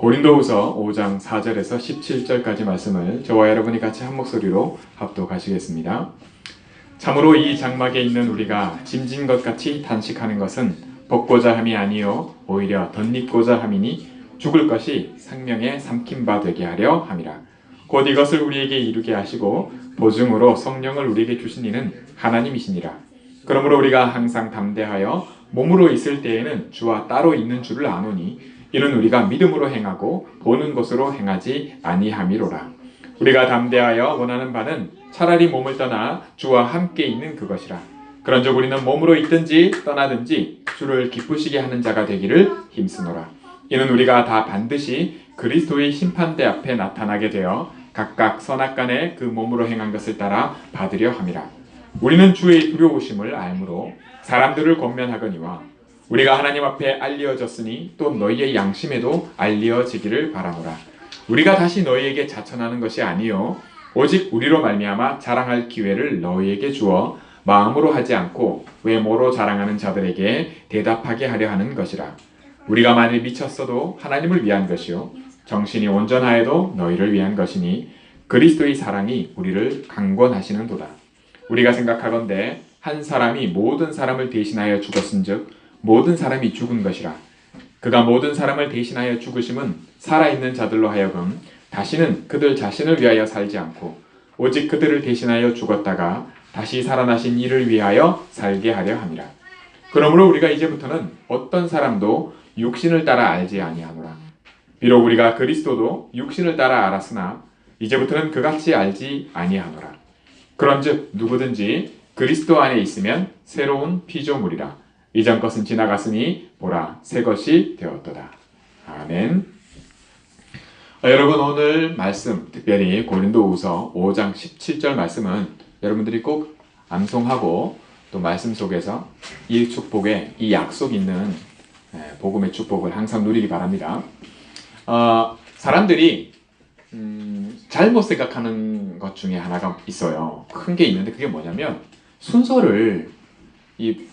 고린도후서 5장 4절에서 17절까지 말씀을 저와 여러분이 같이 한 목소리로 합독하시겠습니다. 참으로 이 장막에 있는 우리가 짐진 것 같이 단식하는 것은 벗고자 함이 아니요 오히려 덧입고자 함이니 죽을 것이 생명에 삼킨 바 되게 하려 함이라. 곧 이것을 우리에게 이루게 하시고 보증으로 성령을 우리에게 주신 이는 하나님이시니라. 그러므로 우리가 항상 담대하여 몸으로 있을 때에는 주와 따로 있는 줄을 아노니 이는 우리가 믿음으로 행하고 보는 것으로 행하지 아니함이로라. 우리가 담대하여 원하는 바는 차라리 몸을 떠나 주와 함께 있는 그것이라. 그런즉 우리는 몸으로 있든지 떠나든지 주를 기쁘시게 하는 자가 되기를 힘쓰노라. 이는 우리가 다 반드시 그리스도의 심판대 앞에 나타나게 되어 각각 선악간에 그 몸으로 행한 것을 따라 받으려 함이라. 우리는 주의 두려우심을 알므로 사람들을 권면하거니와 우리가 하나님 앞에 알려졌으니 또 너희의 양심에도 알려지기를 바라노라. 우리가 다시 너희에게 자천하는 것이 아니요 오직 우리로 말미암아 자랑할 기회를 너희에게 주어 마음으로 하지 않고 외모로 자랑하는 자들에게 대답하게 하려 하는 것이라. 우리가 만일 미쳤어도 하나님을 위한 것이요 정신이 온전하여도 너희를 위한 것이니 그리스도의 사랑이 우리를 강권하시는도다. 우리가 생각하건대 한 사람이 모든 사람을 대신하여 죽었은즉 모든 사람이 죽은 것이라. 그가 모든 사람을 대신하여 죽으심은 살아있는 자들로 하여금 다시는 그들 자신을 위하여 살지 않고 오직 그들을 대신하여 죽었다가 다시 살아나신 이를 위하여 살게 하려 함이라. 그러므로 우리가 이제부터는 어떤 사람도 육신을 따라 알지 아니하노라. 비록 우리가 그리스도도 육신을 따라 알았으나 이제부터는 그같이 알지 아니하노라. 그런즉 누구든지 그리스도 안에 있으면 새로운 피조물이라. 이전 것은 지나갔으니 보라 새 것이 되었도다. 아멘. 여러분 오늘 말씀 특별히 고린도후서 5장 17절 말씀은 여러분들이 꼭 암송하고 또 말씀 속에서 이 축복에 이 약속 있는 복음의 축복을 항상 누리기 바랍니다. 사람들이 잘못 생각하는 것 중에 하나가 있어요. 큰 게 있는데 그게 뭐냐면 순서를 이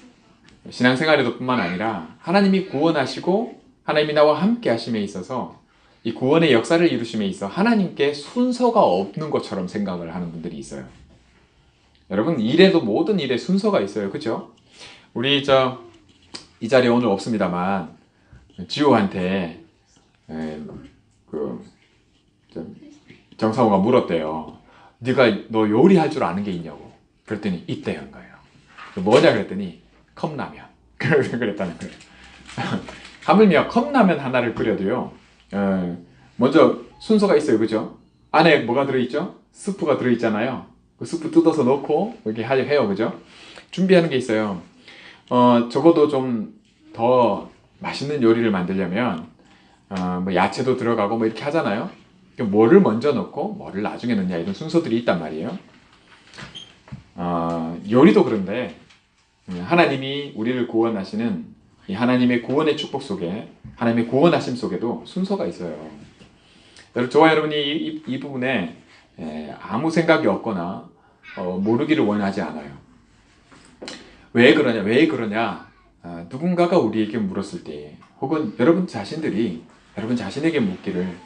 신앙생활에도 뿐만 아니라 하나님이 구원하시고 하나님이 나와 함께 하심에 있어서 이 구원의 역사를 이루심에 있어 하나님께 순서가 없는 것처럼 생각을 하는 분들이 있어요. 여러분 일에도 모든 일에 순서가 있어요. 그렇죠? 우리 이 자리에 오늘 없습니다만 지호한테 정상호가 물었대요. 너 요리할 줄 아는 게 있냐고. 그랬더니 있대 한 거예요. 뭐냐 그랬더니 컵라면. 그랬다는 거예요. 하물며 컵라면 하나를 끓여도요. 먼저 순서가 있어요. 그죠? 안에 뭐가 들어있죠? 스프가 들어있잖아요. 그 스프 뜯어서 넣고 이렇게 해요. 그죠? 준비하는 게 있어요. 적어도 좀 더 맛있는 요리를 만들려면 뭐 야채도 들어가고 뭐 이렇게 하잖아요. 뭐를 먼저 넣고 뭐를 나중에 넣냐 이런 순서들이 있단 말이에요. 요리도 그런데 하나님이 우리를 구원하시는 이 하나님의 구원의 축복 속에 하나님의 구원하심 속에도 순서가 있어요. 저와 여러분이 이 부분에 아무 생각이 없거나 모르기를 원하지 않아요. 왜 그러냐? 누군가가 우리에게 물었을 때 혹은 여러분 자신들이 여러분 자신에게 묻기를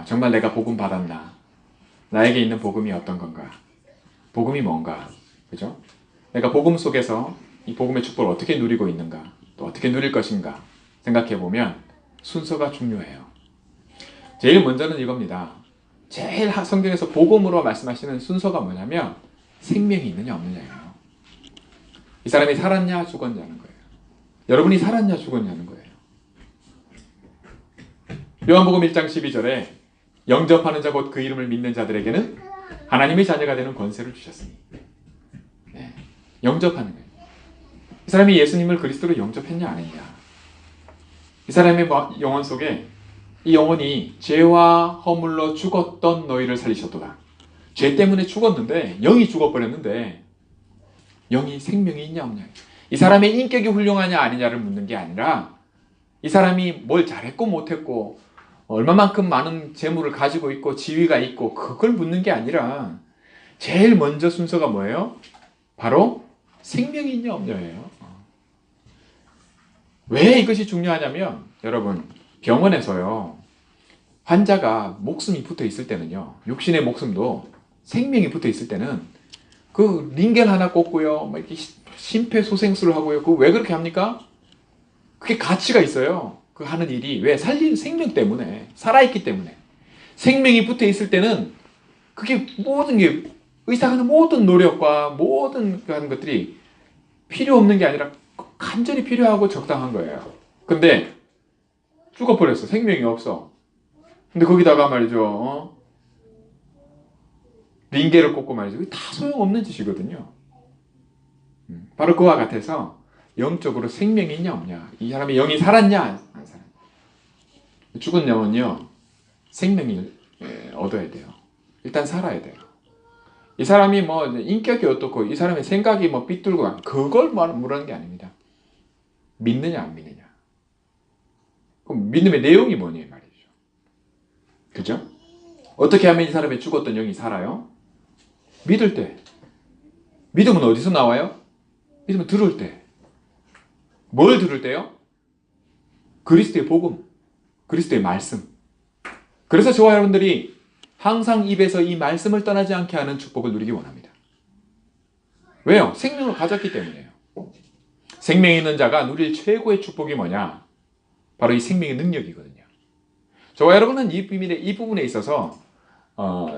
정말 내가 복음 받았나? 나에게 있는 복음이 어떤 건가? 복음이 뭔가? 그죠? 내가 복음 속에서 이 복음의 축복을 어떻게 누리고 있는가? 또 어떻게 누릴 것인가? 생각해보면 순서가 중요해요. 제일 먼저는 이겁니다. 제일 성경에서 복음으로 말씀하시는 순서가 뭐냐면 생명이 있느냐 없느냐예요. 이 사람이 살았냐 죽었냐는 거예요. 여러분이 살았냐 죽었냐는 거예요. 요한복음 1장 12절에 영접하는 자 곧 그 이름을 믿는 자들에게는 하나님의 자녀가 되는 권세를 주셨으니 영접하는 거예요. 이 사람이 예수님을 그리스도로 영접했냐 안 했냐. 이 사람의 영혼 속에 이 영혼이 죄와 허물로 죽었던 너희를 살리셨도다. 죄 때문에 죽었는데 영이 죽어버렸는데 영이 생명이 있냐 없냐. 이 사람의 인격이 훌륭하냐 아니냐를 묻는 게 아니라 이 사람이 뭘 잘했고 못했고 얼마만큼 많은 재물을 가지고 있고 지위가 있고 그걸 묻는 게 아니라 제일 먼저 순서가 뭐예요? 바로 생명이 있냐 없냐예요. 왜 이것이 중요하냐면 여러분 병원에서요 환자가 목숨이 붙어 있을 때는요, 육신의 목숨도 생명이 붙어 있을 때는 그 링겔 하나 꽂고요, 막 이렇게 심폐소생술을 하고요. 그 왜 그렇게 합니까? 그게 가치가 있어요. 그 하는 일이. 왜? 살리는 생명 때문에. 살아있기 때문에. 생명이 붙어 있을 때는 그게 모든 게, 의사가 하는 모든 노력과 모든 그 하는 것들이 필요 없는 게 아니라 간절히 필요하고 적당한 거예요. 근데 죽어버렸어. 생명이 없어. 근데 거기다가 말이죠, 링겔을 꽂고 말이죠. 다 소용없는 짓이거든요. 바로 그와 같아서 영적으로 생명이 있냐 없냐, 이 사람의 영이 살았냐 안 살았냐. 죽은 영은요, 생명을 얻어야 돼요. 일단 살아야 돼요. 이 사람이 뭐 인격이 어떻고 이 사람의 생각이 뭐 삐뚤고 그걸 물어는 게 아닙니다. 믿느냐 안 믿느냐. 그럼 믿음의 내용이 뭐냐 말이죠. 그죠? 어떻게 하면 이 사람의 죽었던 영이 살아요? 믿을 때. 믿음은 어디서 나와요? 믿음은 들을 때. 뭘 들을 때요? 그리스도의 복음, 그리스도의 말씀. 그래서 저와 여러분들이 항상 입에서 이 말씀을 떠나지 않게 하는 축복을 누리기 원합니다. 왜요? 생명을 가졌기 때문이에요. 생명이 있는 자가 누릴 최고의 축복이 뭐냐? 바로 이 생명의 능력이거든요. 저와 여러분은 이 비밀의 이 부분에 있어서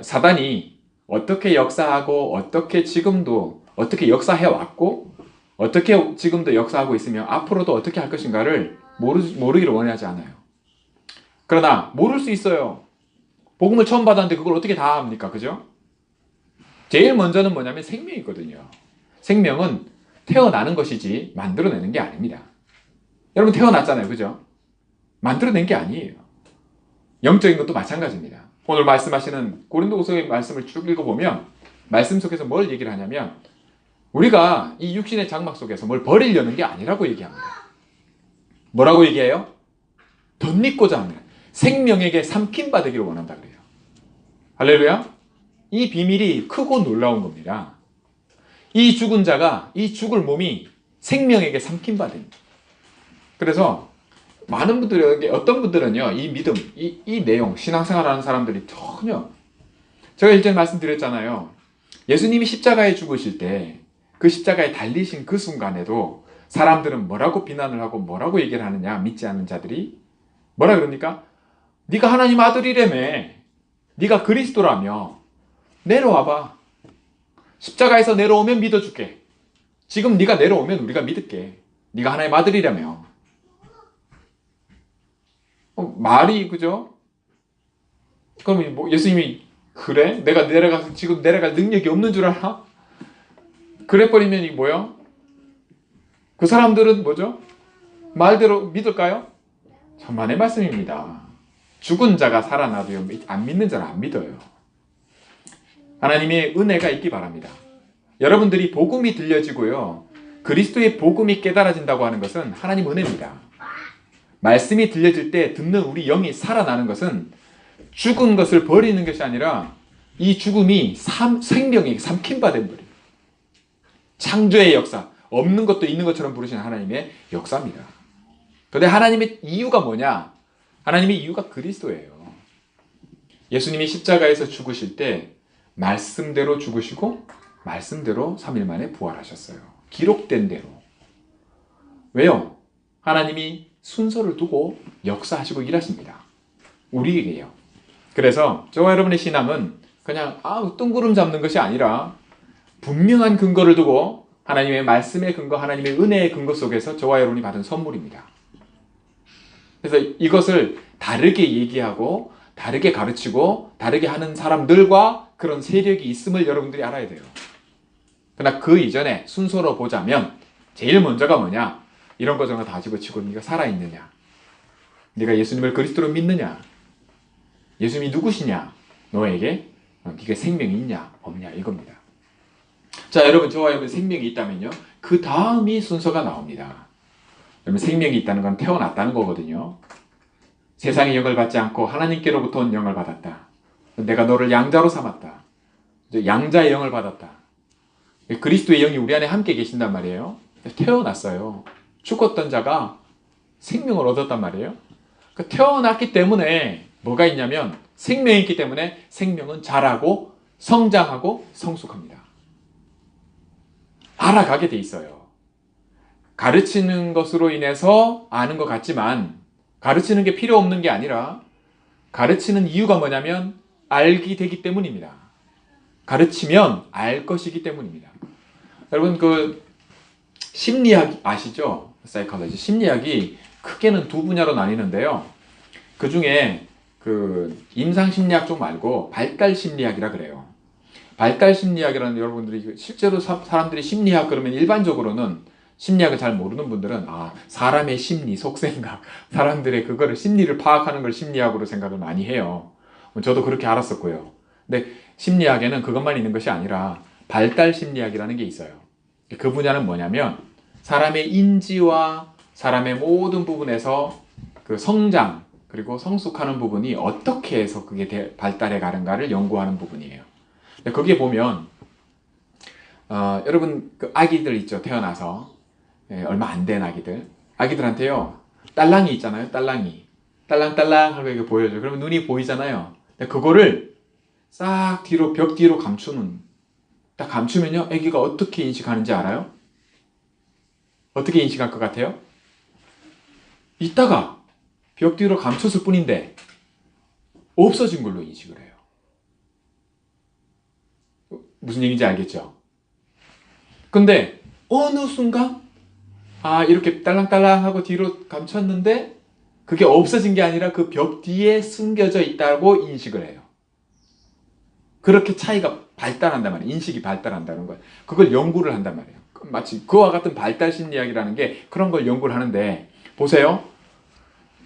사단이 어떻게 역사하고 어떻게 지금도 어떻게 역사해 왔고 어떻게 지금도 역사하고 있으며 앞으로도 어떻게 할 것인가를 모르기를 원하지 않아요. 그러나 모를 수 있어요. 복음을 처음 받았는데 그걸 어떻게 다 합니까? 그죠? 제일 먼저는 뭐냐면 생명이거든요. 생명은 태어나는 것이지 만들어내는 게 아닙니다. 여러분 태어났잖아요. 그죠? 만들어낸 게 아니에요. 영적인 것도 마찬가지입니다. 오늘 말씀하시는 고린도후서의 말씀을 쭉 읽어보면 말씀 속에서 뭘 얘기를 하냐면 우리가 이 육신의 장막 속에서 뭘 버리려는 게 아니라고 얘기합니다. 뭐라고 얘기해요? 덧입고자 합니다. 생명에게 삼킴받으기를 원한다 그래요. 할렐루야. 이 비밀이 크고 놀라운 겁니다. 이 죽은 자가 이 죽을 몸이 생명에게 삼킴받습니다. 그래서 많은 분들에게 어떤 분들은요 이 믿음, 이 내용 신앙생활하는 사람들이 전혀 제가 일전에 말씀드렸잖아요. 예수님이 십자가에 죽으실 때 그 십자가에 달리신 그 순간에도 사람들은 뭐라고 비난을 하고 뭐라고 얘기를 하느냐 믿지 않는 자들이 뭐라 그럽니까? 네가 하나님 아들이라며 네가 그리스도라며 내려와봐. 십자가에서 내려오면 믿어줄게. 지금 네가 내려오면 우리가 믿을게. 네가 하나님 아들이라며. 말이 그죠? 그럼 뭐 예수님이 그래? 내가 내려가서 지금 내려갈 능력이 없는 줄 알아? 그래버리면 이 뭐야? 그 사람들은 뭐죠? 말대로 믿을까요? 천만의 말씀입니다. 죽은 자가 살아나도요 안 믿는 자는 안 믿어요. 하나님의 은혜가 있기 바랍니다. 여러분들이 복음이 들려지고요 그리스도의 복음이 깨달아진다고 하는 것은 하나님 은혜입니다. 말씀이 들려질 때 듣는 우리 영이 살아나는 것은 죽은 것을 버리는 것이 아니라 이 죽음이 생명이 삼킴받은 거예요. 창조의 역사, 없는 것도 있는 것처럼 부르시는 하나님의 역사입니다. 그런데 하나님의 이유가 뭐냐? 하나님의 이유가 그리스도예요. 예수님이 십자가에서 죽으실 때 말씀대로 죽으시고 말씀대로 3일 만에 부활하셨어요. 기록된 대로. 왜요? 하나님이 순서를 두고 역사하시고 일하십니다. 우리에게요. 그래서 저와 여러분의 신앙은 그냥 뜬구름 잡는 것이 아니라 분명한 근거를 두고 하나님의 말씀의 근거, 하나님의 은혜의 근거 속에서 저와 여러분이 받은 선물입니다. 그래서 이것을 다르게 얘기하고 다르게 가르치고 다르게 하는 사람들과 그런 세력이 있음을 여러분들이 알아야 돼요. 그러나 그 이전에 순서로 보자면 제일 먼저가 뭐냐? 이런 거 저런 거 다 집어치고 네가 살아있느냐? 네가 예수님을 그리스도로 믿느냐? 예수님이 누구시냐? 너에게 네가 생명이 있냐? 없냐? 이겁니다. 자, 여러분 저와 여러분 생명이 있다면요 그 다음이 순서가 나옵니다. 여러분 생명이 있다는 건 태어났다는 거거든요. 세상의 영을 받지 않고 하나님께로부터 온 영을 받았다. 내가 너를 양자로 삼았다. 양자의 영을 받았다. 그리스도의 영이 우리 안에 함께 계신단 말이에요. 태어났어요. 죽었던 자가 생명을 얻었단 말이에요. 태어났기 때문에 뭐가 있냐면 생명이 있기 때문에 생명은 자라고 성장하고 성숙합니다. 알아가게 돼 있어요. 가르치는 것으로 인해서 아는 것 같지만 가르치는 게 필요 없는 게 아니라 가르치는 이유가 뭐냐면 알게 되기 때문입니다. 가르치면 알 것이기 때문입니다. 여러분 그 심리학 아시죠? 사이콜로지. 심리학이 크게는 두 분야로 나뉘는데요. 그 중에 그 임상심리학 쪽 말고 발달심리학이라 그래요. 발달심리학이라는 여러분들이 실제로 사람들이 심리학 그러면 일반적으로는 심리학을 잘 모르는 분들은 사람의 심리, 속생각, 사람들의 그거를 심리를 파악하는 걸 심리학으로 생각을 많이 해요. 저도 그렇게 알았었고요. 근데 심리학에는 그것만 있는 것이 아니라 발달심리학이라는 게 있어요. 그 분야는 뭐냐면 사람의 인지와 사람의 모든 부분에서 그 성장 그리고 성숙하는 부분이 어떻게 해서 그게 발달해 가는가를 연구하는 부분이에요. 거기에 보면 여러분 그 아기들 있죠. 태어나서 얼마 안 된 아기들한테요 딸랑이 있잖아요. 딸랑이 딸랑딸랑 하고 이렇게 보여줘요. 그러면 눈이 보이잖아요. 근데 그거를 싹 뒤로 벽 뒤로 딱 감추면요 아기가 어떻게 인식하는지 알아요? 어떻게 인식할 것 같아요? 이따가 벽 뒤로 감췄을 뿐인데 없어진 걸로 인식을 해요. 무슨 얘기인지 알겠죠? 근데 어느 순간 이렇게 딸랑딸랑하고 뒤로 감췄는데 그게 없어진 게 아니라 그 벽 뒤에 숨겨져 있다고 인식을 해요. 그렇게 차이가 발달한단 말이에요. 인식이 발달한다는 거예요. 그걸 연구를 한단 말이에요. 마치 그와 같은 발달 심리학이라는 게 그런 걸 연구를 하는데 보세요.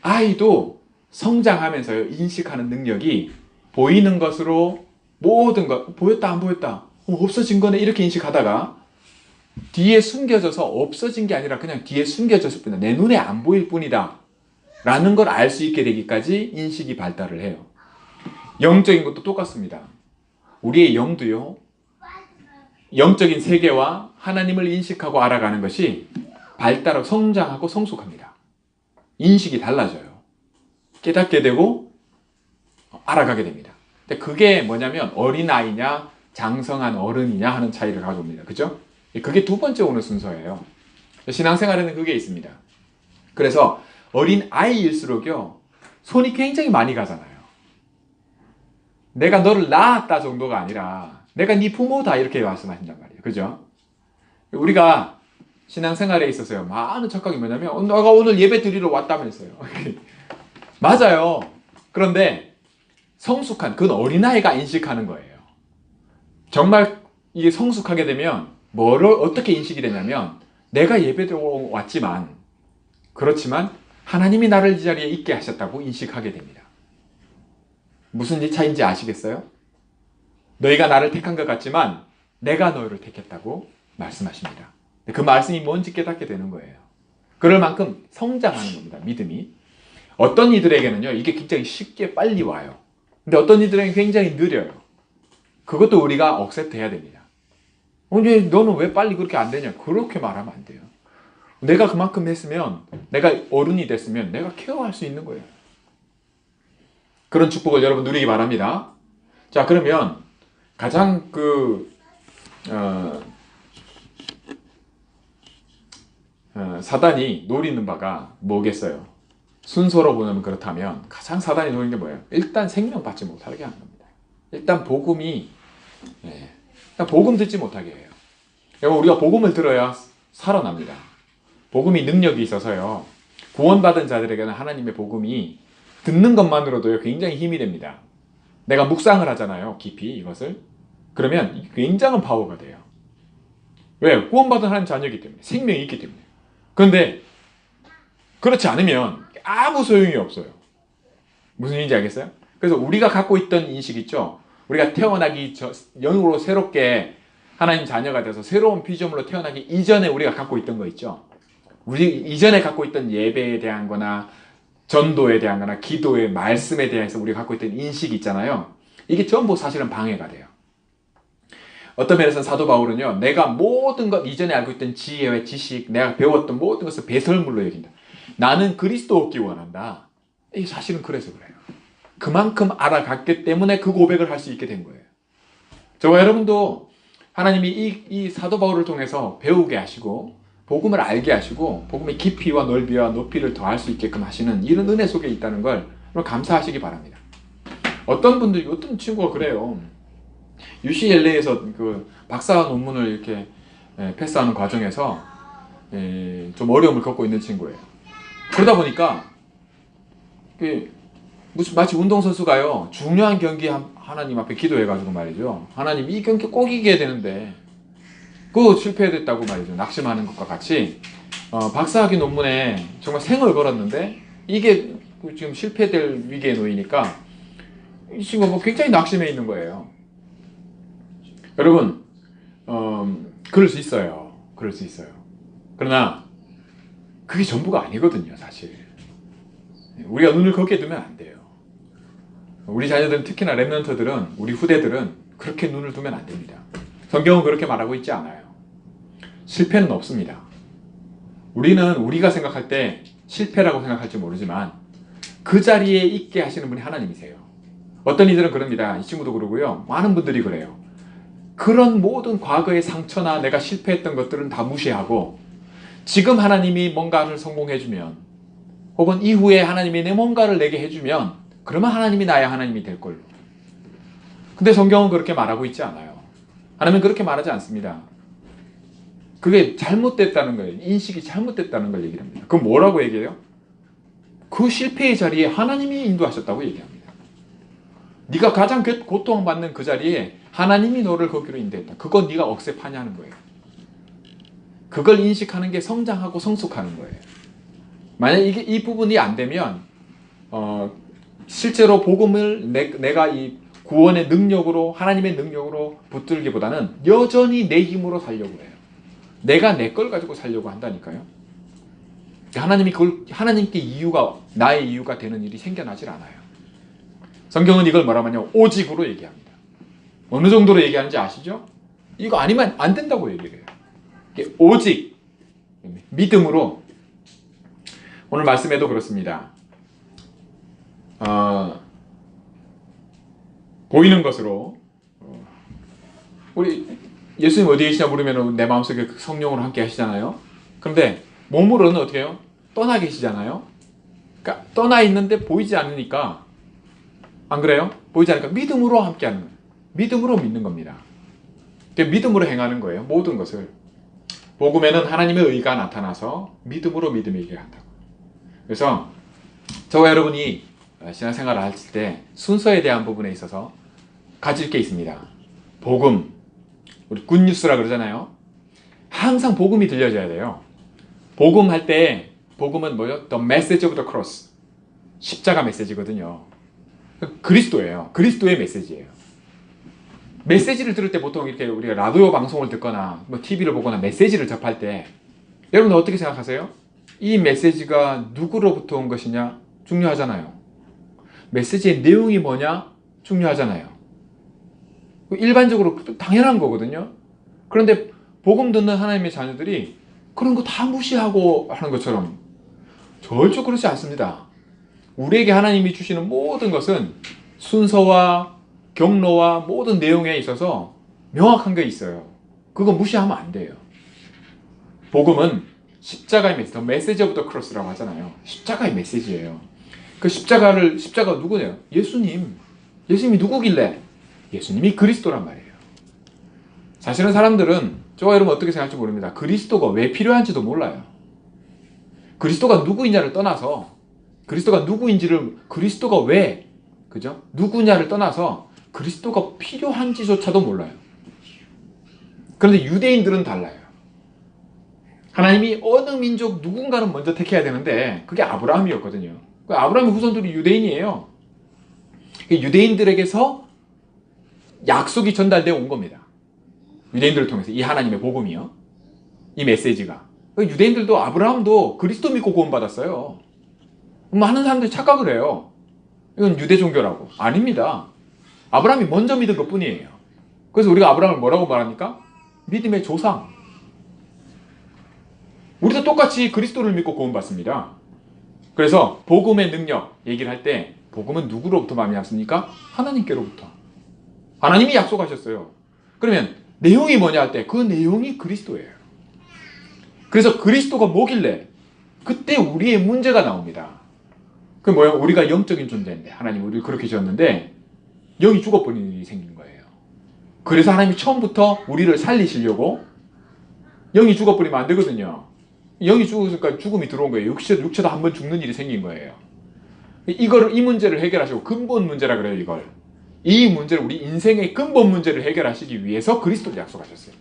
아이도 성장하면서요 인식하는 능력이 보이는 것으로 모든 것 보였다 안 보였다 없어진 거네 이렇게 인식하다가 뒤에 숨겨져서 없어진 게 아니라 그냥 뒤에 숨겨졌을 뿐이다. 내 눈에 안 보일 뿐이다 라는 걸 알 수 있게 되기까지 인식이 발달을 해요. 영적인 것도 똑같습니다. 우리의 영도요 영적인 세계와 하나님을 인식하고 알아가는 것이 발달하고 성장하고 성숙합니다. 인식이 달라져요. 깨닫게 되고 알아가게 됩니다. 근데 그게 뭐냐면 어린아이냐 장성한 어른이냐 하는 차이를 가져옵니다. 그죠? 그게 두 번째 오는 순서예요. 신앙생활에는 그게 있습니다. 그래서 어린아이일수록요 손이 굉장히 많이 가잖아요. 내가 너를 낳았다 정도가 아니라 내가 네 부모다 이렇게 말씀하신단 말이에요. 그죠? 우리가 신앙생활에 있어서요 많은 착각이 뭐냐면 내가 오늘 예배 드리러 왔다면서요. 맞아요. 그런데 성숙한 그건 어린아이가 인식하는 거예요. 정말 이게 성숙하게 되면 뭐를 어떻게 인식이 되냐면 내가 예배드리러 왔지만 그렇지만 하나님이 나를 이 자리에 있게 하셨다고 인식하게 됩니다. 무슨 차이인지 아시겠어요? 너희가 나를 택한 것 같지만 내가 너희를 택했다고 말씀하십니다. 그 말씀이 뭔지 깨닫게 되는 거예요. 그럴 만큼 성장하는 겁니다. 믿음이. 어떤 이들에게는요 이게 굉장히 쉽게 빨리 와요. 근데 어떤 이들에게는 굉장히 느려요. 그것도 우리가 억셉트해야 됩니다. 너는 왜 빨리 그렇게 안 되냐? 그렇게 말하면 안 돼요. 내가 그만큼 했으면 내가 어른이 됐으면 내가 케어할 수 있는 거예요. 그런 축복을 여러분 누리기 바랍니다. 자 그러면 가장 사단이 노리는 바가 뭐겠어요? 순서로 보면 그렇다면 가장 사단이 노리는 게 뭐예요? 일단 생명 받지 못하게 하는 겁니다. 일단 복음 듣지 못하게 해요. 여러분 우리가 복음을 들어야 살아납니다. 복음이 능력이 있어서요. 구원받은 자들에게는 하나님의 복음이 듣는 것만으로도 굉장히 힘이 됩니다. 내가 묵상을 하잖아요. 깊이 이것을. 그러면 굉장한 파워가 돼요. 왜? 구원받은 하나님 자녀이기 때문에. 생명이 있기 때문에. 그런데 그렇지 않으면 아무 소용이 없어요. 무슨 얘기인지 알겠어요? 그래서 우리가 갖고 있던 인식 있죠? 우리가 태어나기 영으로 새롭게 하나님 자녀가 돼서 새로운 피조물로 태어나기 이전에 우리가 갖고 있던 거 있죠? 우리 이전에 갖고 있던 예배에 대한 거나 전도에 대한 거나 기도의 말씀에 대해서 우리가 갖고 있던 인식이 있잖아요. 이게 전부 사실은 방해가 돼요. 어떤 면에서는 사도 바울은요. 내가 모든 것 이전에 알고 있던 지혜와 지식 내가 배웠던 모든 것을 배설물로 여긴다. 나는 그리스도 얻기 원한다. 이게 사실은 그래서 그래요. 그만큼 알아갔기 때문에 그 고백을 할 수 있게 된 거예요. 저와 여러분도 하나님이 이 사도 바울을 통해서 배우게 하시고 복음을 알게 하시고 복음의 깊이와 넓이와 높이를 더할 수 있게끔 하시는 이런 은혜 속에 있다는 걸 감사하시기 바랍니다. 어떤 분들이, 어떤 친구가 그래요. UCLA에서 그 박사 논문을 이렇게 패스하는 과정에서 좀 어려움을 겪고 있는 친구예요. 그러다 보니까 마치 운동선수가요, 중요한 경기 하나님 앞에 기도해가지고 말이죠, 하나님 이 경기 꼭 이겨야 되는데 그거 실패됐다고 말이죠. 낙심하는 것과 같이 박사학위 논문에 정말 생을 걸었는데 이게 지금 실패될 위기에 놓이니까 이 친구가 굉장히 낙심해 있는 거예요. 여러분, 그럴 수 있어요. 그럴 수 있어요. 그러나 그게 전부가 아니거든요, 사실. 우리가 눈을 거기에 두면 안 돼요. 우리 자녀들은, 특히나 랩런트들은, 우리 후대들은 그렇게 눈을 두면 안 됩니다. 성경은 그렇게 말하고 있지 않아요. 실패는 없습니다. 우리는 우리가 생각할 때 실패라고 생각할지 모르지만 그 자리에 있게 하시는 분이 하나님이세요. 어떤 이들은 그럽니다. 이 친구도 그러고요. 많은 분들이 그래요. 그런 모든 과거의 상처나 내가 실패했던 것들은 다 무시하고 지금 하나님이 뭔가를 성공해주면 혹은 이후에 하나님이 내 뭔가를 내게 해주면 그러면 하나님이 나의 하나님이 될 걸로. 근데 성경은 그렇게 말하고 있지 않아요. 하나님은 그렇게 말하지 않습니다. 그게 잘못됐다는 거예요. 인식이 잘못됐다는 걸 얘기를 합니다. 그럼 뭐라고 얘기해요? 그 실패의 자리에 하나님이 인도하셨다고 얘기합니다. 네가 가장 고통받는 그 자리에 하나님이 너를 거기로 인도했다. 그건 네가 억셉하냐는 거예요. 그걸 인식하는 게 성장하고 성숙하는 거예요. 만약 이 부분이 안 되면 실제로 복음을 내가 이 구원의 능력으로, 하나님의 능력으로 붙들기보다는 여전히 내 힘으로 살려고 해요. 내가 내 걸 가지고 살려고 한다니까요. 하나님이 하나님께 나의 이유가 되는 일이 생겨나질 않아요. 성경은 이걸 뭐라고 하냐면 오직으로 얘기합니다. 어느 정도로 얘기하는지 아시죠? 이거 아니면 안 된다고 얘기를 해요. 오직 믿음으로. 오늘 말씀에도 그렇습니다. 보이는 것으로 우리 예수님 어디에 계시냐 물으면 내 마음속에 성령으로 함께 하시잖아요. 그런데 몸으로는 어떻게 해요? 떠나 계시잖아요. 그러니까 떠나 있는데 보이지 않으니까, 안 그래요? 보이지 않으니까 믿음으로 함께 하는 거예요. 믿음으로 믿는 겁니다. 믿음으로 행하는 거예요. 모든 것을. 복음에는 하나님의 의가 나타나서 믿음으로 믿음을 이기게 한다고. 그래서 저와 여러분이 신앙생활을 할 때 순서에 대한 부분에 있어서 가질 게 있습니다. 복음, 우리 굿뉴스라 그러잖아요. 항상 복음이 들려져야 돼요. 복음 할 때, 복음은 뭐죠? The message of the cross. 십자가 메시지거든요. 그리스도예요. 그리스도의 메시지예요. 메시지를 들을 때 보통 이렇게 우리가 라디오 방송을 듣거나 뭐 TV를 보거나 메시지를 접할 때 여러분은 어떻게 생각하세요? 이 메시지가 누구로부터 온 것이냐? 중요하잖아요. 메시지의 내용이 뭐냐? 중요하잖아요. 일반적으로 당연한 거거든요. 그런데 복음 듣는 하나님의 자녀들이 그런 거 다 무시하고 하는 것처럼 절대 그렇지 않습니다. 우리에게 하나님이 주시는 모든 것은 순서와 경로와 모든 내용에 있어서 명확한 게 있어요. 그거 무시하면 안 돼요. 복음은 십자가의 메시지, 메시지 오브 더 크로스라고 하잖아요. 십자가의 메시지예요. 그 십자가 누구냐? 예수님이 누구길래? 예수님이 그리스도란 말이에요. 사실은 사람들은, 저와 여러분 어떻게 생각할지 모릅니다. 그리스도가 왜 필요한지도 몰라요. 그리스도가 누구이냐를 떠나서, 그리스도가 왜, 그죠? 누구냐를 떠나서 그리스도가 필요한지조차도 몰라요. 그런데 유대인들은 달라요. 하나님이 어느 민족 누군가는 먼저 택해야 되는데 그게 아브라함이었거든요. 아브라함의 후손들이 유대인이에요. 유대인들에게서 약속이 전달되어 온 겁니다. 유대인들을 통해서 이 하나님의 복음이요. 이 메시지가. 유대인들도 아브라함도 그리스도 믿고 구원받았어요. 많은 사람들이 착각을 해요. 이건 유대 종교라고. 아닙니다. 아브라함이 먼저 믿은 것 뿐이에요. 그래서 우리가 아브라함을 뭐라고 말합니까? 믿음의 조상. 우리도 똑같이 그리스도를 믿고 구원받습니다. 그래서 복음의 능력 얘기를 할 때 복음은 누구로부터 말미암습니까? 하나님께로부터. 하나님이 약속하셨어요. 그러면 내용이 뭐냐 할 때 그 내용이 그리스도예요. 그래서 그리스도가 뭐길래 그때 우리의 문제가 나옵니다. 그 뭐야? 우리가 영적인 존재인데 하나님 우리를 그렇게 지었는데 영이 죽어버리는 일이 생긴 거예요. 그래서 하나님이 처음부터 우리를 살리시려고 영이 죽어버리면 안 되거든요. 영이 죽으니까 죽음이 들어온 거예요. 육체도 한번 죽는 일이 생긴 거예요. 이 문제를 해결하시고 근본 문제라 그래요. 이 문제를 우리 인생의 근본 문제를 해결하시기 위해서 그리스도를 약속하셨어요.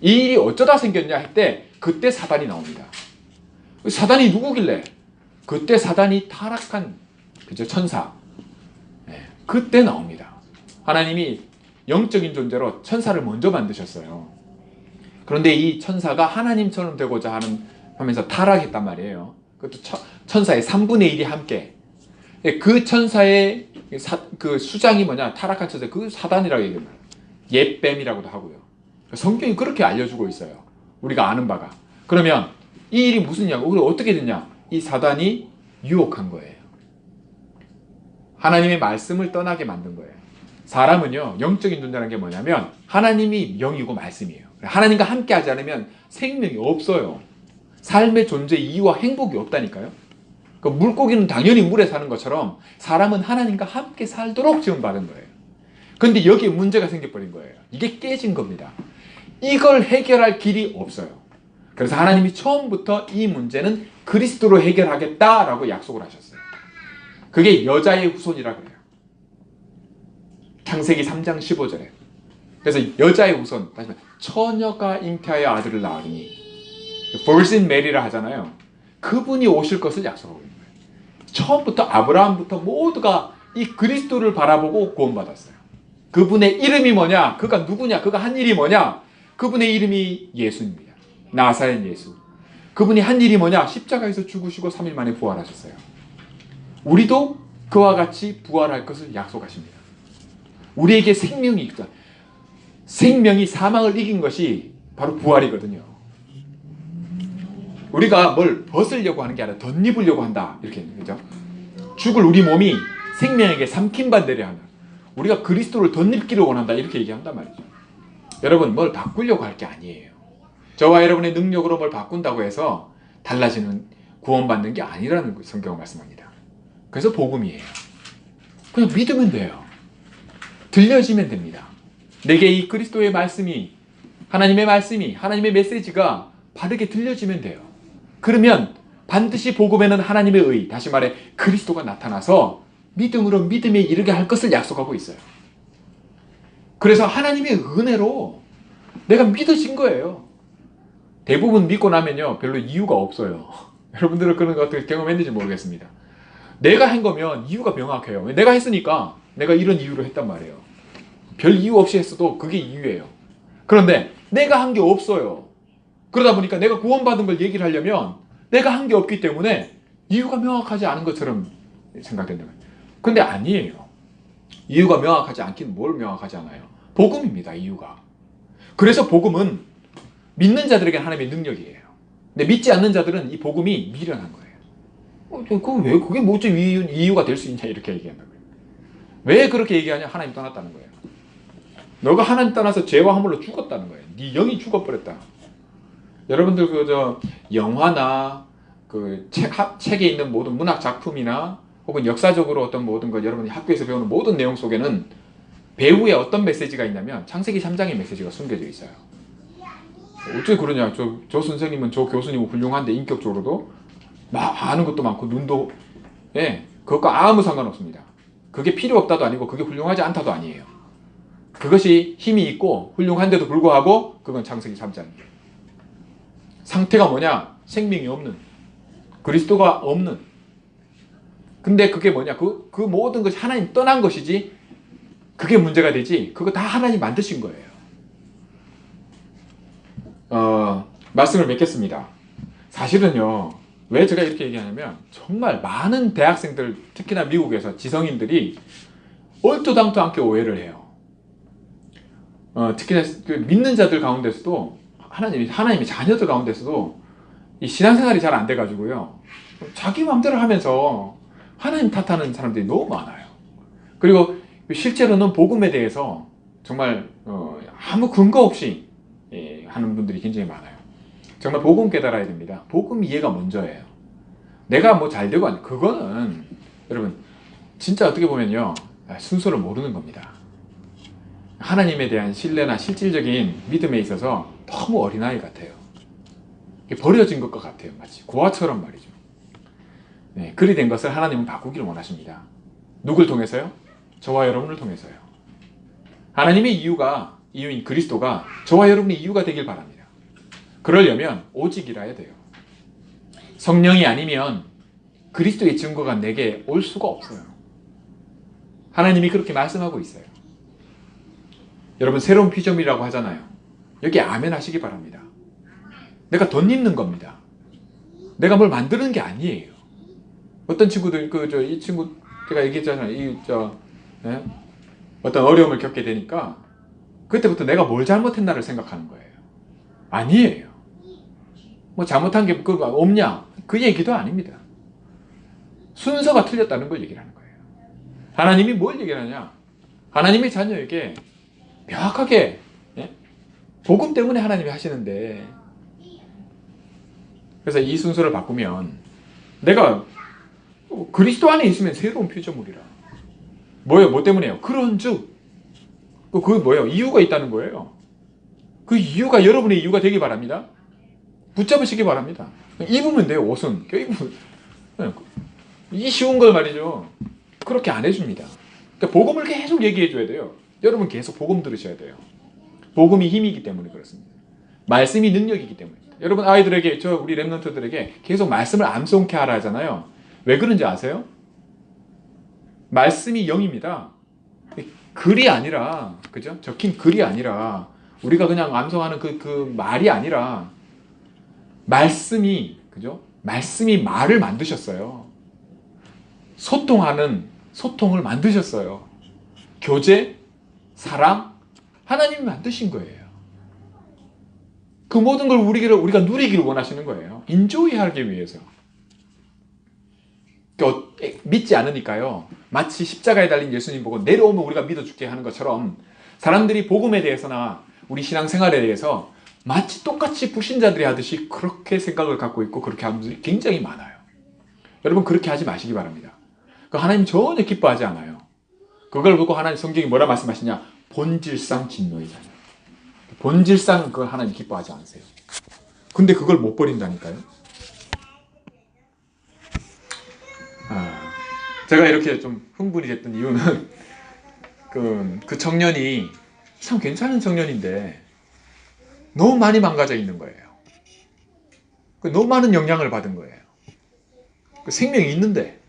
이 일이 어쩌다 생겼냐 할 때 그때 사단이 나옵니다. 사단이 누구길래? 그때 사단이 타락한 그죠 천사. 그때 나옵니다. 하나님이 영적인 존재로 천사를 먼저 만드셨어요. 그런데 이 천사가 하나님처럼 되고자 하면서 타락했단 말이에요. 그것도 천사의 3분의 1이 함께. 그 천사의 그 수장이 뭐냐? 타락한 천사, 그 사단이라고 얘기합니다. 옛뱀이라고도 하고요. 성경이 그렇게 알려주고 있어요. 우리가 아는 바가. 그러면 이 일이 무슨 일이냐? 우리 어떻게 됐냐? 이 사단이 유혹한 거예요. 하나님의 말씀을 떠나게 만든 거예요. 사람은요, 영적인 존재라는 게 뭐냐면 하나님이 영이고 말씀이에요. 하나님과 함께 하지 않으면 생명이 없어요. 삶의 존재 이유와 행복이 없다니까요. 그 물고기는 당연히 물에 사는 것처럼 사람은 하나님과 함께 살도록 지음받은 거예요. 그런데 여기에 문제가 생겨버린 거예요. 이게 깨진 겁니다. 이걸 해결할 길이 없어요. 그래서 하나님이 처음부터 이 문제는 그리스도로 해결하겠다라고 약속을 하셨어요. 그게 여자의 후손이라 그래요. 창세기 3장 15절에. 그래서 여자의 후손, 다시 말해 처녀가 잉태하여 아들을 낳으니 Virgin Mary라 하잖아요. 그분이 오실 것을 약속하고 있는 거예요. 처음부터 아브라함부터 모두가 이 그리스도를 바라보고 구원받았어요. 그분의 이름이 뭐냐? 그가 누구냐? 그가 한 일이 뭐냐? 그분의 이름이 예수입니다. 나사렛 예수. 그분이 한 일이 뭐냐? 십자가에서 죽으시고 3일 만에 부활하셨어요. 우리도 그와 같이 부활할 것을 약속하십니다. 우리에게 생명이 있다. 생명이 사망을 이긴 것이 바로 부활이거든요. 우리가 뭘 벗으려고 하는 게 아니라 덧입으려고 한다. 이렇게 그죠? 죽을 우리 몸이 생명에게 삼킴 되려 한다. 우리가 그리스도를 덧입기를 원한다. 이렇게 얘기한단 말이죠. 여러분 뭘 바꾸려고 할 게 아니에요. 저와 여러분의 능력으로 뭘 바꾼다고 해서 달라지는 구원받는 게 아니라는 성경은 말씀합니다. 그래서 복음이에요. 그냥 믿으면 돼요. 들려지면 됩니다. 내게 이 그리스도의 말씀이 하나님의 메시지가 바르게 들려지면 돼요. 그러면 반드시 복음에는 하나님의 의, 다시 말해 그리스도가 나타나서 믿음으로 믿음에 이르게 할 것을 약속하고 있어요. 그래서 하나님의 은혜로 내가 믿어진 거예요. 대부분 믿고 나면요 별로 이유가 없어요. 여러분들은 그런 거 어떻게 경험했는지 모르겠습니다. 내가 한 거면 이유가 명확해요. 내가 했으니까 내가 이런 이유로 했단 말이에요. 별 이유 없이 했어도 그게 이유예요. 그런데 내가 한 게 없어요. 그러다 보니까 내가 구원받은 걸 얘기를 하려면 내가 한 게 없기 때문에 이유가 명확하지 않은 것처럼 생각된다. 근데 아니에요. 이유가 명확하지 않긴 뭘 명확하지 않아요. 복음입니다. 이유가. 그래서 복음은 믿는 자들에게는 하나님의 능력이에요. 근데 믿지 않는 자들은 이 복음이 미련한 거예요. 왜 그게 뭐죠? 이유가 될 수 있냐 이렇게 얘기한다고요. 왜 그렇게 얘기하냐? 하나님 떠났다는 거예요. 너가 하나님 떠나서 죄와 허물로 죽었다는 거예요. 네 영이 죽어버렸다. 여러분들 영화나 책에 있는 모든 문학 작품이나 혹은 역사적으로 어떤 모든 것 여러분이 학교에서 배우는 모든 내용 속에는 배우의 어떤 메시지가 있냐면 창세기 3장의 메시지가 숨겨져 있어요. 어떻게 그러냐? 저 선생님은 저 교수님은 훌륭한데 인격적으로도 아는 것도 많고 눈도 그것과 아무 상관없습니다. 그게 필요 없다도 아니고 그게 훌륭하지 않다도 아니에요. 그것이 힘이 있고 훌륭한데도 불구하고 그건 창세기 3장이에요. 상태가 뭐냐? 생명이 없는, 그리스도가 없는. 근데 그게 뭐냐? 그 모든 것이 하나님 떠난 것이지 그게 문제가 되지 그거 다 하나님 만드신 거예요. 말씀을 맺겠습니다. 사실은요 왜 제가 이렇게 얘기하냐면 정말 많은 대학생들 특히나 미국에서 지성인들이 얼토당토 않게 오해를 해요. 특히나 그 믿는 자들 가운데서도 하나님의 자녀들 가운데서도 이 신앙생활이 잘 안 돼가지고요 자기 마음대로 하면서 하나님 탓하는 사람들이 너무 많아요. 그리고 실제로는 복음에 대해서 정말 아무 근거 없이 하는 분들이 굉장히 많아요. 정말 복음 깨달아야 됩니다. 복음 이해가 먼저예요. 내가 뭐 잘 되고 안 그거는 여러분 진짜 어떻게 보면요 순서를 모르는 겁니다. 하나님에 대한 신뢰나 실질적인 믿음에 있어서 너무 어린아이 같아요. 버려진 것과 같아요. 마치 고아처럼 말이죠. 네, 그리 된 것을 하나님은 바꾸기를 원하십니다. 누굴 통해서요? 저와 여러분을 통해서요. 하나님의 이유인 그리스도가 저와 여러분의 이유가 되길 바랍니다. 그러려면 오직이라야 돼요. 성령이 아니면 그리스도의 증거가 내게 올 수가 없어요. 하나님이 그렇게 말씀하고 있어요. 여러분 새로운 피조물이라고 하잖아요. 여기 아멘 하시기 바랍니다. 내가 덧입는 겁니다. 내가 뭘 만드는 게 아니에요. 어떤 친구들 이 친구 제가 얘기했잖아요. 어떤 어려움을 겪게 되니까 그때부터 내가 뭘 잘못했나를 생각하는 거예요. 아니에요. 뭐 잘못한 게 없냐? 그 얘기도 아닙니다. 순서가 틀렸다는 걸 얘기를 하는 거예요. 하나님이 뭘 얘기하냐? 하나님의 자녀에게 명확하게 복음 때문에 하나님이 하시는데 그래서 이 순서를 바꾸면 내가 그리스도 안에 있으면 새로운 피조물이라. 뭐예요? 뭐 때문에요? 그런즉 그게 뭐예요? 이유가 있다는 거예요. 그 이유가 여러분의 이유가 되기 바랍니다. 붙잡으시기 바랍니다. 입으면 돼요. 옷은 이 쉬운 걸 말이죠. 그렇게 안 해줍니다. 그러니까 복음을 계속 얘기해 줘야 돼요. 여러분 계속 복음 들으셔야 돼요. 복음이 힘이기 때문에 그렇습니다. 말씀이 능력이기 때문입니다. 여러분 아이들에게 우리 랩런트들에게 계속 말씀을 암송케 하라 하잖아요. 왜 그런지 아세요? 말씀이 영입니다. 글이 아니라 그죠? 적힌 글이 아니라 우리가 그냥 암송하는 그 말이 아니라 말씀이 그죠? 말씀이 말을 만드셨어요. 소통을 만드셨어요. 교제, 사랑, 하나님이 만드신 거예요. 그 모든 걸 우리가 누리기를 원하시는 거예요. 인조이하기 위해서. 믿지 않으니까요. 마치 십자가에 달린 예수님 보고 내려오면 우리가 믿어 죽게 하는 것처럼 사람들이 복음에 대해서나 우리 신앙생활에 대해서 마치 똑같이 불신자들이 하듯이 그렇게 생각을 갖고 있고 그렇게 하는 분들이 굉장히 많아요. 여러분 그렇게 하지 마시기 바랍니다. 하나님 전혀 기뻐하지 않아요. 그걸 보고 하나님 성경이 뭐라 말씀하시냐? 본질상 진노이잖아요. 본질상 그걸 하나님 기뻐하지 않으세요. 근데 그걸 못 버린다니까요. 제가 이렇게 좀 흥분이 됐던 이유는 그 청년이 참 괜찮은 청년인데 너무 많이 망가져 있는 거예요. 너무 많은 영향을 받은 거예요. 생명이 있는데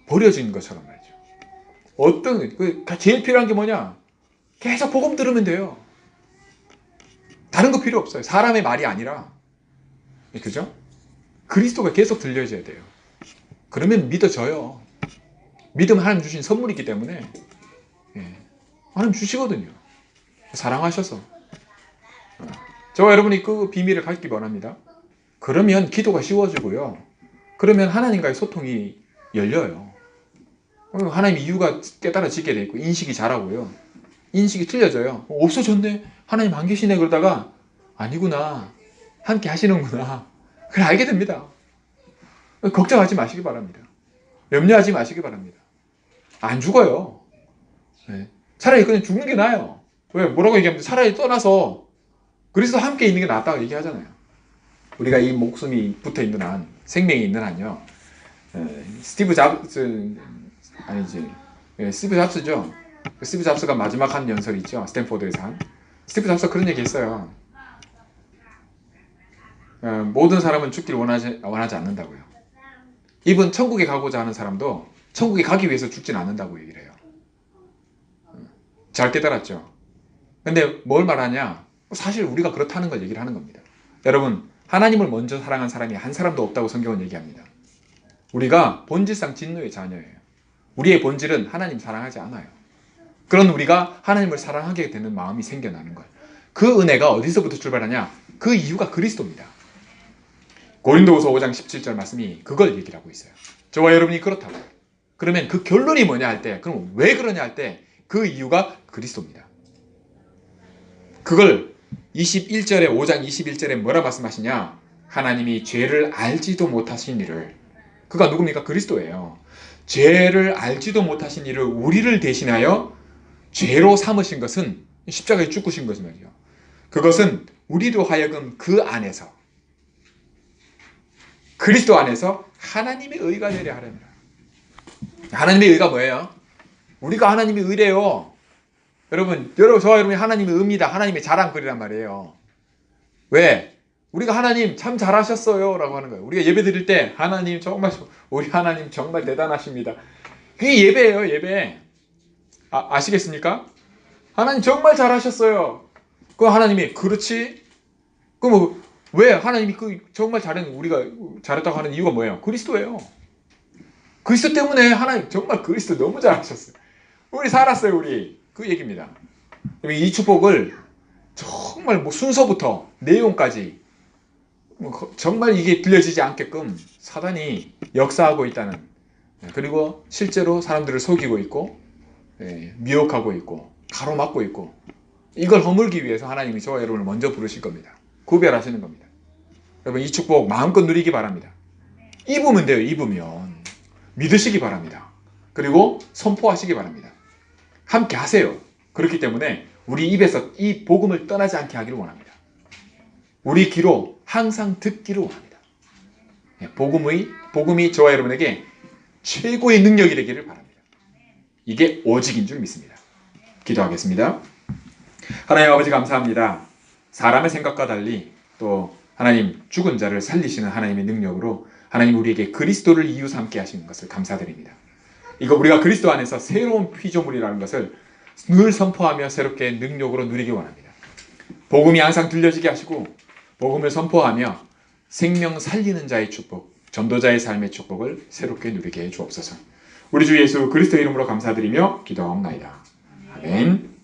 버려진 것처럼 말이죠. 제일 필요한 게 뭐냐? 계속 복음 들으면 돼요. 다른 거 필요 없어요. 사람의 말이 아니라 그죠? 그리스도가 계속 들려줘야 돼요. 그러면 믿어져요. 믿음 하나님 주신 선물이기 때문에 하나님 주시거든요. 사랑하셔서 저와 여러분이 그 비밀을 갖기 원합니다. 그러면 기도가 쉬워지고요. 그러면 하나님과의 소통이 열려요. 하나님 이유가 깨달아지게 돼 있고 인식이 자라고요. 인식이 틀려져요. 없어졌네. 하나님 안 계시네. 그러다가 아니구나. 함께 하시는구나. 그걸 알게 됩니다. 걱정하지 마시기 바랍니다. 염려하지 마시기 바랍니다. 안 죽어요. 차라리 그냥 죽는 게 나아요. 왜? 뭐라고 얘기하면 차라리 떠나서 그리스도 함께 있는 게 낫다고 얘기하잖아요. 우리가 이 목숨이 붙어 있는 한, 생명이 있는 한요. 스티브 잡스죠. 스티브 잡스가 마지막 한 연설이 있죠. 스탠포드에서 한. 스티브 잡스가 그런 얘기 했어요. 모든 사람은 죽기를 원하지 않는다고요. 이분 천국에 가고자 하는 사람도 천국에 가기 위해서 죽진 않는다고 얘기를 해요. 잘 깨달았죠. 근데 뭘 말하냐? 사실 우리가 그렇다는 걸 얘기를 하는 겁니다. 여러분, 하나님을 먼저 사랑한 사람이 한 사람도 없다고 성경은 얘기합니다. 우리가 본질상 진노의 자녀예요. 우리의 본질은 하나님 사랑하지 않아요. 그런 우리가 하나님을 사랑하게 되는 마음이 생겨나는 거예요. 그 은혜가 어디서부터 출발하냐? 그 이유가 그리스도입니다. 고린도후서 5장 17절 말씀이 그걸 얘기를 하고 있어요. 저와 여러분이 그렇다고요. 그러면 그 결론이 뭐냐 할 때, 그럼 왜 그러냐 할 때 그 이유가 그리스도입니다. 그걸 21절에 5장 21절에 뭐라 말씀하시냐? 하나님이 죄를 알지도 못하신 이를, 그가 누굽니까? 그리스도예요. 죄를 알지도 못하신 이를 우리를 대신하여 죄로 삼으신 것은 십자가에 죽으신 것이 말이죠. 그것은 우리로 하여금 그 안에서, 그리스도 안에서 하나님의 의가 되려 하려니라. 하나님의 의가 뭐예요? 우리가 하나님의 의래요. 여러분, 저와 여러분이 하나님의 의입니다. 하나님의 자랑거리란 말이에요. 왜? 우리가 하나님 참 잘하셨어요 라고 하는 거예요. 우리가 예배 드릴 때 하나님 정말, 우리 하나님 정말 대단하십니다. 그게 예배예요. 예배. 아시겠습니까? 하나님 정말 잘하셨어요. 그 하나님이 그렇지? 그럼 왜 하나님이 정말 우리가 잘했다고 하는 이유가 뭐예요? 그리스도예요. 그리스도 때문에 하나님 정말 그리스도 너무 잘하셨어요. 우리 살았어요. 우리 그 얘기입니다. 이 축복을 정말 순서부터 내용까지 정말 이게 들려지지 않게끔 사단이 역사하고 있다는, 그리고 실제로 사람들을 속이고 있고 미혹하고 있고 가로막고 있고, 이걸 허물기 위해서 하나님이 저와 여러분을 먼저 부르실 겁니다. 구별하시는 겁니다. 여러분, 이 축복 마음껏 누리기 바랍니다. 입으면 돼요. 입으면 믿으시기 바랍니다. 그리고 선포하시기 바랍니다. 함께 하세요. 그렇기 때문에 우리 입에서 이 복음을 떠나지 않게 하기를 원합니다. 우리 귀로 항상 듣기를 원합니다. 복음이 저와 여러분에게 최고의 능력이 되기를 바랍니다. 이게 오직인 줄 믿습니다. 기도하겠습니다. 하나님 아버지, 감사합니다. 사람의 생각과 달리 또 하나님 죽은 자를 살리시는 하나님의 능력으로 하나님 우리에게 그리스도를 이유 삼게 하시는 것을 감사드립니다. 이거 우리가 그리스도 안에서 새로운 피조물이라는 것을 늘 선포하며 새롭게 능력으로 누리기 원합니다. 복음이 항상 들려지게 하시고 복음을 선포하며 생명 살리는 자의 축복, 전도자의 삶의 축복을 새롭게 누리게 해 주옵소서. 우리 주 예수 그리스도 이름으로 감사드리며 기도하옵나이다. 아멘.